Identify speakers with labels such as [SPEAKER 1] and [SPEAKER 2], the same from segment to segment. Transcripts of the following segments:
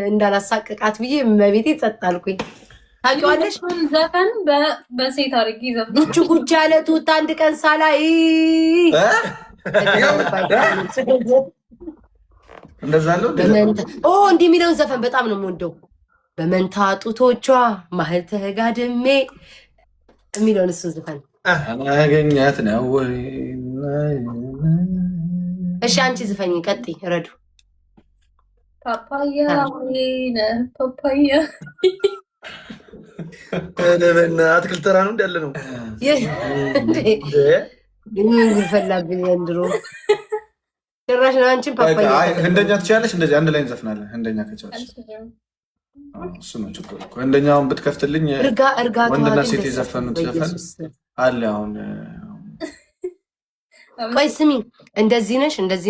[SPEAKER 1] እንዳላሳቅቃት ብዬ መቤቴ ጸጥ አልኩኝ። ታውቂዋለሽ
[SPEAKER 2] ዘፈን በሴት አድርጊ ዘፈን
[SPEAKER 1] ጉጅ ያለ ቱታ አንድ ቀን ሳላይ
[SPEAKER 3] እንደዛ ነው።
[SPEAKER 1] እንዲህ የሚለውን ዘፈን በጣም ነው የምወደው። በመንታ ጡቶቿ ማህል ተጋድሜ የሚለውን እሱን ዘፈን
[SPEAKER 3] አናገኛት ነው ወይ?
[SPEAKER 1] እሺ አንቺ ዝፈኝ ቀጥይ። ረዱ
[SPEAKER 2] ፓፓያ ወይነ ፓፓያ
[SPEAKER 3] ለበና አትክልት ተራ ነው እንዳለ ነው።
[SPEAKER 1] ምን ፈላብኝ እንድሮ ጭራሽ ነው። አንቺን ፓፓያ
[SPEAKER 3] እንደኛ ትችያለሽ። እንደዚህ አንድ ላይ እንዘፍናለን። እንደኛ ከቻልሽ እሱ ነው ችግሩ እኮ። እንደኛውን ብትከፍትልኝ ወንድና ሴት የዘፈኑት ዘፈን አለ። አሁን
[SPEAKER 1] ቆይ ስሚ፣ እንደዚህ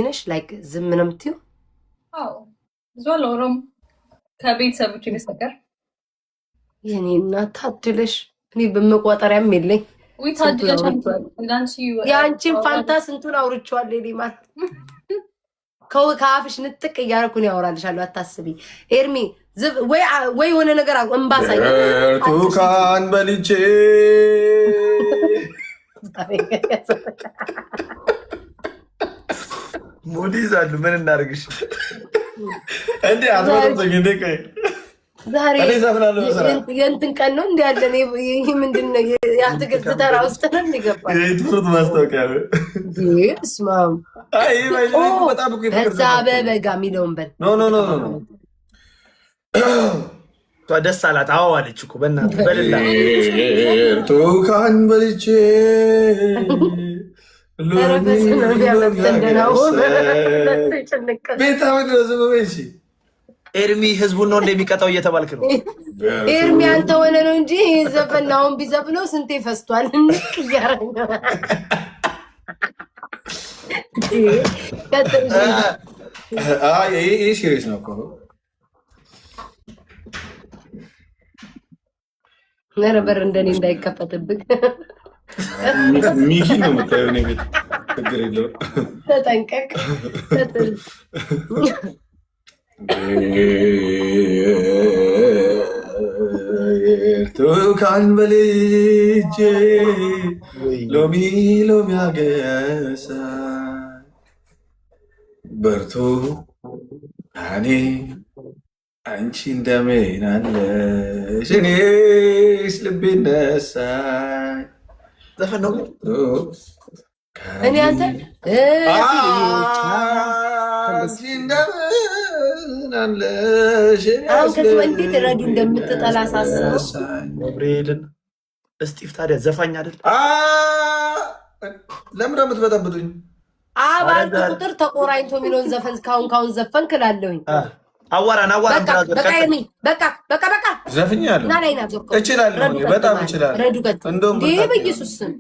[SPEAKER 1] ነሽ ላይክ ዝም ነው የምትይው?
[SPEAKER 2] አዎ ብዙ አላወራም ከቤተሰቦቼ በስተቀር።
[SPEAKER 1] የኔ እናት ታድለሽ። እኔ በመቋጠሪያም የለኝ።
[SPEAKER 2] ወይ ታድለሽ።
[SPEAKER 1] የአንቺን ፋንታ ስንቱን አውርቼዋለሁ። እኔ ማለት ከአፍሽ ንጥቅ እያደረኩ ነው ያወራልሻለሁ። አታስቢ ኤርሚ። ወይ የሆነ ነገር እንባሳይ
[SPEAKER 3] ብርቱካን በልቼ ሙድ ይዛሉ። ምን እናደርግሽ? እንዴ አትወጡኝ እንዴ? ቆይ
[SPEAKER 1] ዛሬ የእንትን ቀን ነው እንዲ ያለን። ይህ ምንድን ነው? የአትክልት ተራ ውስጥ ነው የሚገባ
[SPEAKER 3] ትምህርት ማስታወቂያ
[SPEAKER 1] ስማም። ከዛ በበጋ የሚለውን በል
[SPEAKER 3] ደስ አላት። አዎ አለች እኮ በእናትህ በልላ ብርቱካን በልቼ ኤርሚ ህዝቡን ነው እንደሚቀጣው እየተባልክ ነው።
[SPEAKER 1] ኤርሚ አንተ ሆነ ነው እንጂ ዘፈን አሁን ቢዘፍነው ስንቴ ፈስቷል። እንቅ እያረኝ
[SPEAKER 3] ይህ ሲሪየስ ነው እኮ።
[SPEAKER 1] ኧረ በር እንደኔ እንዳይከፈትብህ
[SPEAKER 3] ሚኪ ነው የምታየው። እኔ ቤት ችግር የለውም።
[SPEAKER 1] ተጠንቀቅ።
[SPEAKER 3] ብርቱካን በልቼ ሎሚ አገሳ ብርቱካኔ አንቺ እንደምን አለሽ? እኔስ ልቤ ነሳኝ። ዘፈን ነው
[SPEAKER 1] እኔ አንተ
[SPEAKER 3] እንደምን አለሽ?
[SPEAKER 1] አሁን ከስማ እንዴት ረዱ እንደምትጠላ ሳስበው
[SPEAKER 3] ገብርኤልን። እስጢፍ ታዲያ ዘፋኝ አይደል? ለምን የምትበጠብጡኝ?
[SPEAKER 1] አባል ቁጥር ተቆራኝቶ የሚለውን ዘፈን ካሁን ዘፈን ክላለሁኝ።
[SPEAKER 3] አዋራን
[SPEAKER 1] በቃ
[SPEAKER 3] ዘፍኛለሁ። እችላለሁ፣ በጣም እችላለሁ።
[SPEAKER 1] ረዱ ቀጥ እንዴ በኢየሱስ ስም